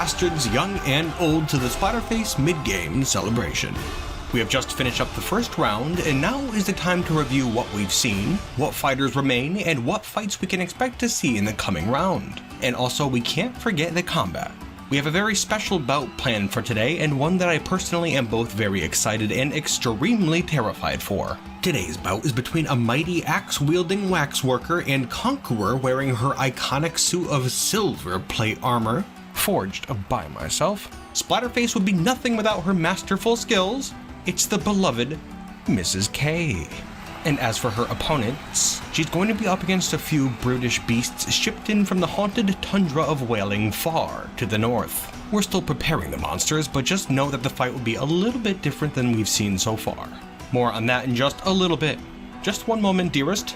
bastards young and old to the Splatterface mid-game celebration. We have just finished up the first round, and now is the time to review what we've seen, what fighters remain, and what fights we can expect to see in the coming round. And also, we can't forget the combat. We have a very special bout planned for today, and one that I personally am both very excited and extremely terrified for. Today's bout is between a mighty axe-wielding waxworker and conqueror wearing her iconic suit of silver plate armor, forged by myself. Splatterface would be nothing without her masterful skills. It's the beloved Mrs. K. And as for her opponents, she's going to be up against a few brutish beasts shipped in from the haunted tundra of Wailing far to the north. We're still preparing the monsters, but just know that the fight will be a little bit different than we've seen so far. More on that in just a little bit. Just one moment, dearest.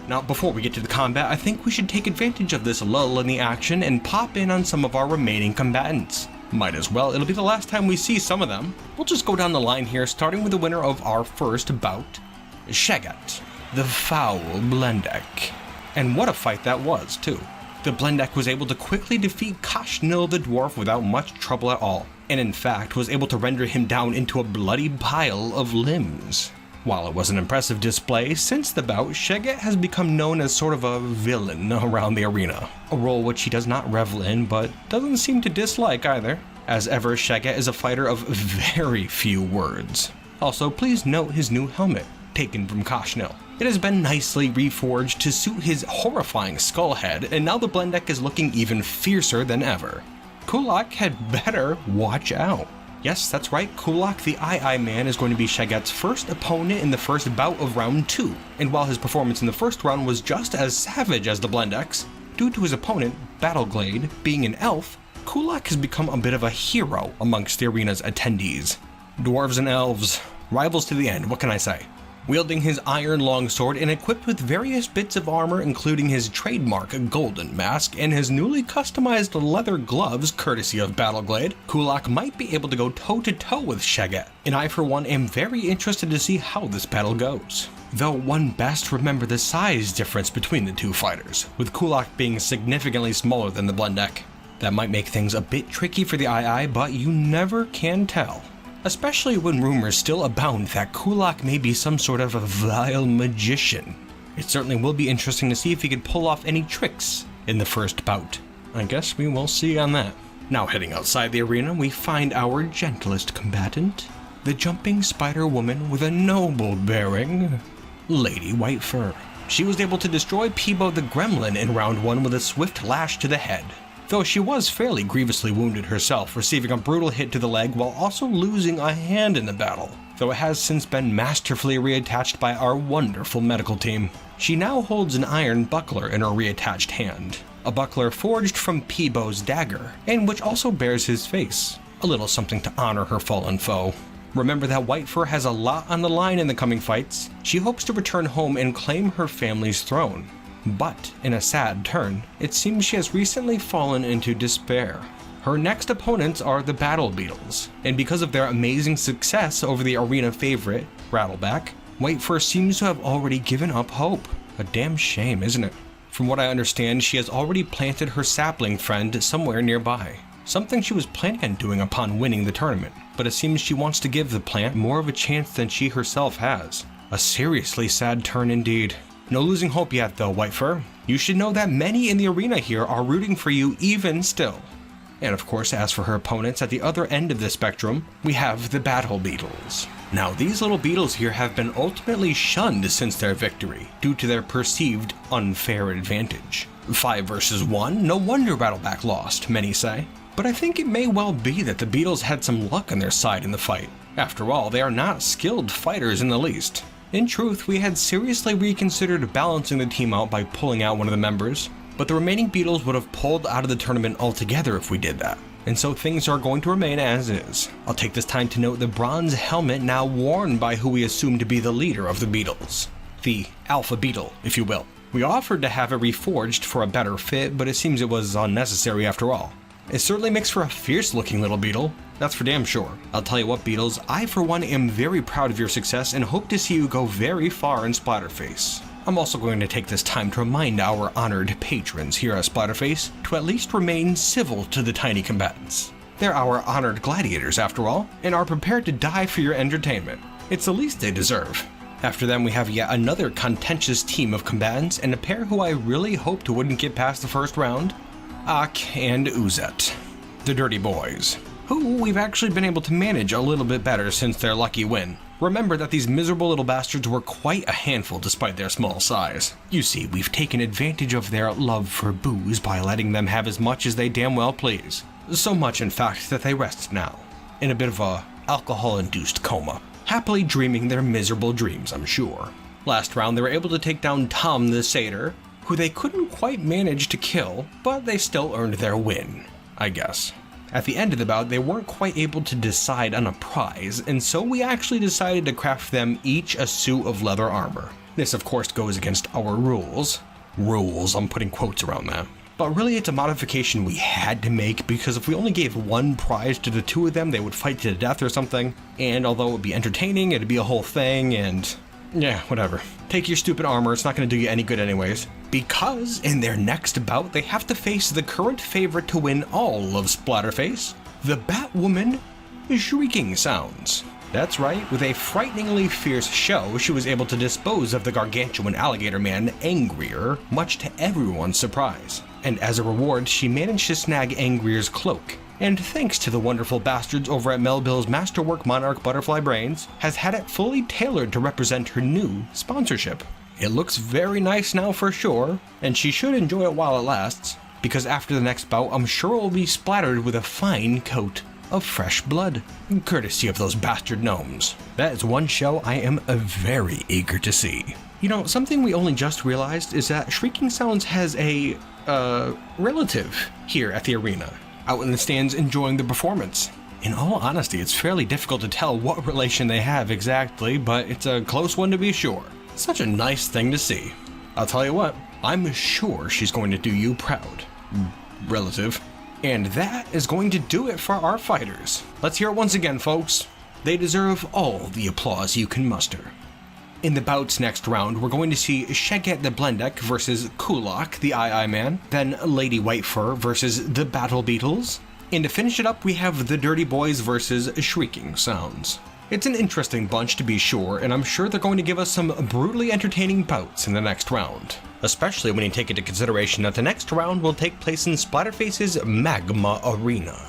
Now, before we get to the combat, I think we should take advantage of this lull in the action and pop in on some of our remaining combatants. Might as well, it'll be the last time we see some of them. We'll just go down the line here, starting with the winner of our first bout, Shagat, the Foul Blendek. And what a fight that was, too. The Blendek was able to quickly defeat Kashnil the Dwarf without much trouble at all, and in fact was able to render him down into a bloody pile of limbs. While it was an impressive display, since the bout, Shagat has become known as sort of a villain around the arena. A role which he does not revel in, but doesn't seem to dislike either. As ever, Shagat is a fighter of very few words. Also, please note his new helmet, taken from Kashnil. It has been nicely reforged to suit his horrifying skull head, and now the Blendek is looking even fiercer than ever. Kulak had better watch out. Yes, that's right, Kulak the Eye Man is going to be Shagat's first opponent in the first bout of round 2, and while his performance in the first round was just as savage as the Blendek's, due to his opponent, Battleglade, being an elf, Kulak has become a bit of a hero amongst the arena's attendees. Dwarves and elves, rivals to the end, what can I say? Wielding his iron longsword and equipped with various bits of armor including his trademark golden mask and his newly customized leather gloves courtesy of Battleglade, Kulak might be able to go toe-to-toe with Shagat, and I for one am very interested to see how this battle goes. Though one best remember the size difference between the two fighters, with Kulak being significantly smaller than the Blendek. That might make things a bit tricky for the Eye, but you never can tell. Especially when rumors still abound that Kulak may be some sort of a vile magician. It certainly will be interesting to see if he can pull off any tricks in the first bout. I guess we will see on that. Now heading outside the arena, we find our gentlest combatant, the jumping spider woman with a noble bearing, Lady Whitefur. She was able to destroy Peebo the Gremlin in round 1 with a swift lash to the head, though she was fairly grievously wounded herself, receiving a brutal hit to the leg while also losing a hand in the battle, though it has since been masterfully reattached by our wonderful medical team. She now holds an iron buckler in her reattached hand, a buckler forged from Peebo's dagger, and which also bears his face, a little something to honor her fallen foe. Remember that Whitefur has a lot on the line in the coming fights. She hopes to return home and claim her family's throne. But, in a sad turn, it seems she has recently fallen into despair. Her next opponents are the Battle Beetles, and because of their amazing success over the arena favorite, Rattleback, Whitefur seems to have already given up hope. A damn shame, isn't it? From what I understand, she has already planted her sapling friend somewhere nearby, something she was planning on doing upon winning the tournament, but it seems she wants to give the plant more of a chance than she herself has. A seriously sad turn indeed. No losing hope yet though, Whitefur. You should know that many in the arena here are rooting for you even still. And of course, as for her opponents at the other end of the spectrum, we have the Battle Beetles. Now these little beetles here have been ultimately shunned since their victory, due to their perceived unfair advantage. 5 versus 1, no wonder Rattleback lost, many say. But I think it may well be that the beetles had some luck on their side in the fight. After all, they are not skilled fighters in the least. In truth, we had seriously reconsidered balancing the team out by pulling out one of the members, but the remaining beetles would have pulled out of the tournament altogether if we did that, and so things are going to remain as is. I'll take this time to note the bronze helmet now worn by who we assume to be the leader of the beetles, the Alpha Beetle, if you will. We offered to have it reforged for a better fit, but it seems it was unnecessary after all. It certainly makes for a fierce looking little beetle, that's for damn sure. I'll tell you what, Beetles, I for one am very proud of your success and hope to see you go very far in Splatterface. I'm also going to take this time to remind our honored patrons here at Splatterface to at least remain civil to the tiny combatants. They're our honored gladiators after all, and are prepared to die for your entertainment. It's the least they deserve. After them we have yet another contentious team of combatants and a pair who I really hoped wouldn't get past the first round, Ak and Uzet, the Dirty Boys, who we've actually been able to manage a little bit better since their lucky win. Remember that these miserable little bastards were quite a handful despite their small size. You see, we've taken advantage of their love for booze by letting them have as much as they damn well please. So much in fact that they rest now, in a bit of a alcohol-induced coma, happily dreaming their miserable dreams, I'm sure. Last round they were able to take down Tom the Satyr, who they couldn't quite manage to kill, but they still earned their win, I guess. At the end of the bout, they weren't quite able to decide on a prize, and so we actually decided to craft them each a suit of leather armor. This of course goes against our rules. Rules, I'm putting quotes around that. But really it's a modification we had to make because if we only gave one prize to the two of them, they would fight to the death or something. And although it would be entertaining, it'd be a whole thing and yeah, whatever. Take your stupid armor, it's not going to do you any good anyways. Because in their next bout, they have to face the current favorite to win all of Splatterface, the Batwoman, Shrieking Sounds. That's right, with a frighteningly fierce show, she was able to dispose of the gargantuan alligator man, Angrier, much to everyone's surprise. And as a reward, she managed to snag Angrier's cloak. And thanks to the wonderful bastards over at Melville's Masterwork Monarch Butterfly Brains, has had it fully tailored to represent her new sponsorship. It looks very nice now for sure, and she should enjoy it while it lasts, because after the next bout I'm sure it will be splattered with a fine coat of fresh blood, courtesy of those bastard gnomes. That is one show I am very eager to see. You know, something we only just realized is that Shrieking Sounds has a, relative here at the arena, out in the stands enjoying the performance. In all honesty, it's fairly difficult to tell what relation they have exactly, but it's a close one to be sure. Such a nice thing to see. I'll tell you what, I'm sure she's going to do you proud, relative. And that is going to do it for our fighters. Let's hear it once again, folks. They deserve all the applause you can muster. In the bout's next round, we're going to see Sheget the Blendek versus Kulak the Eye Man, then Lady Whitefur versus the Battle Beetles, and to finish it up we have the Dirty Boys versus Shrieking Sounds. It's an interesting bunch to be sure, and I'm sure they're going to give us some brutally entertaining bouts in the next round. Especially when you take into consideration that the next round will take place in Splatterface's Magma Arena.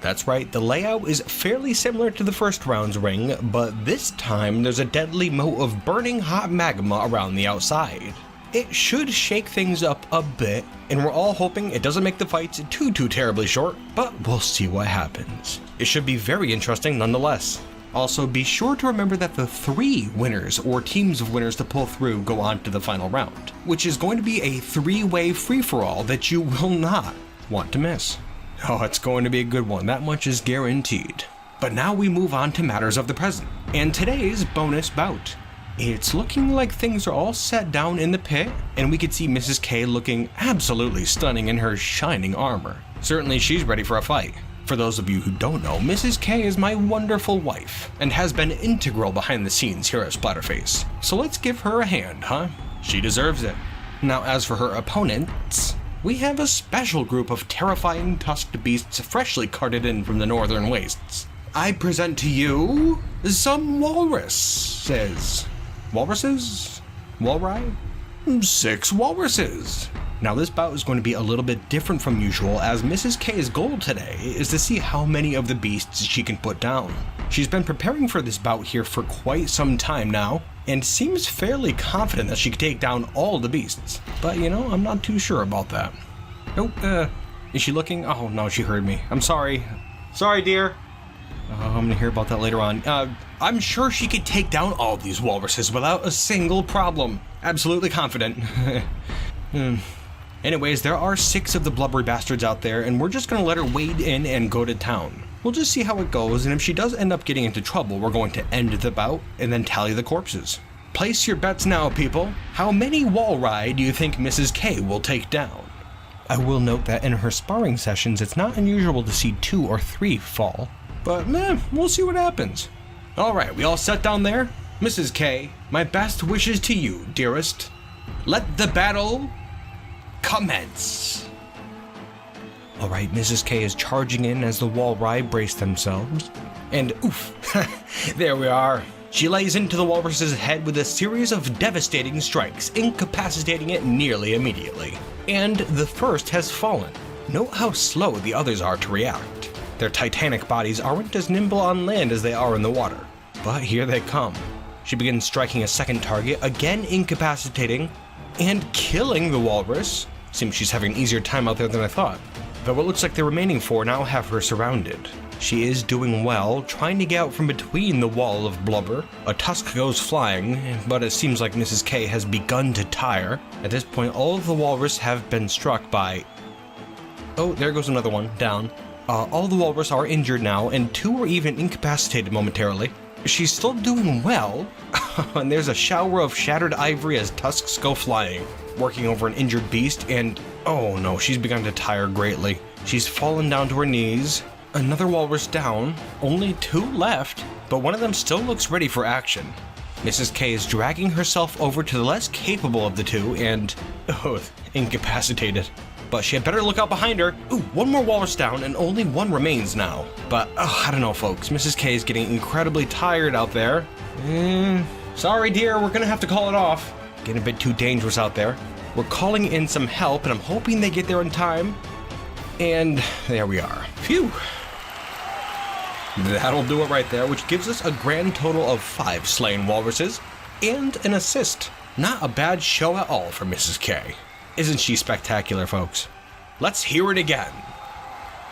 That's right, the layout is fairly similar to the first round's ring, but this time there's a deadly moat of burning hot magma around the outside. It should shake things up a bit, and we're all hoping it doesn't make the fights too terribly short, but we'll see what happens. It should be very interesting nonetheless. Also, be sure to remember that the 3 winners, or teams of winners to pull through, go on to the final round, which is going to be a 3-way free-for-all that you will not want to miss. Oh, it's going to be a good one, that much is guaranteed. But now we move on to matters of the present, and today's bonus bout. It's looking like things are all set down in the pit, and we could see Mrs. K looking absolutely stunning in her shining armor. Certainly she's ready for a fight. For those of you who don't know, Mrs. K is my wonderful wife, and has been integral behind the scenes here at Splatterface. So let's give her a hand, huh? She deserves it. Now as for her opponents, we have a special group of terrifying tusked beasts freshly carted in from the northern wastes. I present to you some walruses. Walruses? Walride? 6 walruses. Now this bout is going to be a little bit different from usual, as Mrs. K's goal today is to see how many of the beasts she can put down. She's been preparing for this bout here for quite some time now, and seems fairly confident that she could take down all the beasts. But you know, I'm not too sure about that. Oh, is she looking? Oh no, she heard me. I'm sorry. Sorry, dear. I'm gonna hear about that later on. I'm sure she could take down all of these walruses without a single problem. Absolutely confident. Anyways, there are 6 of the blubbery bastards out there, and we're just gonna let her wade in and go to town. We'll just see how it goes, and if she does end up getting into trouble, we're going to end the bout and then tally the corpses. Place your bets now, people. How many Walride do you think Mrs. K will take down? I will note that in her sparring sessions, it's not unusual to see 2 or 3 fall, but we'll see what happens. Alright, we all set down there? Mrs. K, my best wishes to you, dearest. Let the battle commence. Alright, Mrs. K is charging in as the Walrus brace themselves. And oof, there we are. She lays into the walrus's head with a series of devastating strikes, incapacitating it nearly immediately. And the first has fallen. Note how slow the others are to react. Their titanic bodies aren't as nimble on land as they are in the water. But here they come. She begins striking a second target, again incapacitating and killing the walrus. Seems she's having an easier time out there than I thought. Though it looks like the remaining four now have her surrounded. She is doing well, trying to get out from between the wall of blubber. A tusk goes flying, but it seems like Mrs. K has begun to tire. At this point, all of the walrus have been struck by... Oh, there goes another one, down. All the walrus are injured now, and two are even incapacitated momentarily. She's still doing well, and there's a shower of shattered ivory as tusks go flying, working over an injured beast, and oh no, she's begun to tire greatly. She's fallen down to her knees. Another walrus down, only two left, but one of them still looks ready for action. Mrs. K is dragging herself over to the less capable of the two and, incapacitated. But she had better look out behind her. Ooh, one more walrus down and only one remains now. But, I don't know folks, Mrs. K is getting incredibly tired out there. Sorry dear, we're gonna have to call it off. Getting a bit too dangerous out there. We're calling in some help and I'm hoping they get there in time. And there we are. Phew. That'll do it right there, which gives us a grand total of 5 slain walruses and an assist. Not a bad show at all for Mrs. K. Isn't she spectacular, folks? Let's hear it again.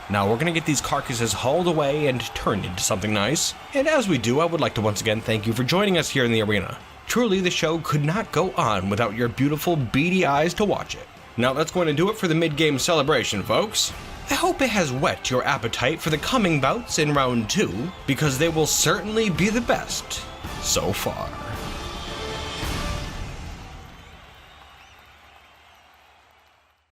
Now we're gonna get these carcasses hauled away and turned into something nice. And as we do, I would like to once again thank you for joining us here in the arena. Truly, the show could not go on without your beautiful beady eyes to watch it. Now that's going to do it for the mid-game celebration, folks. I hope it has whet your appetite for the coming bouts in round 2, because they will certainly be the best so far.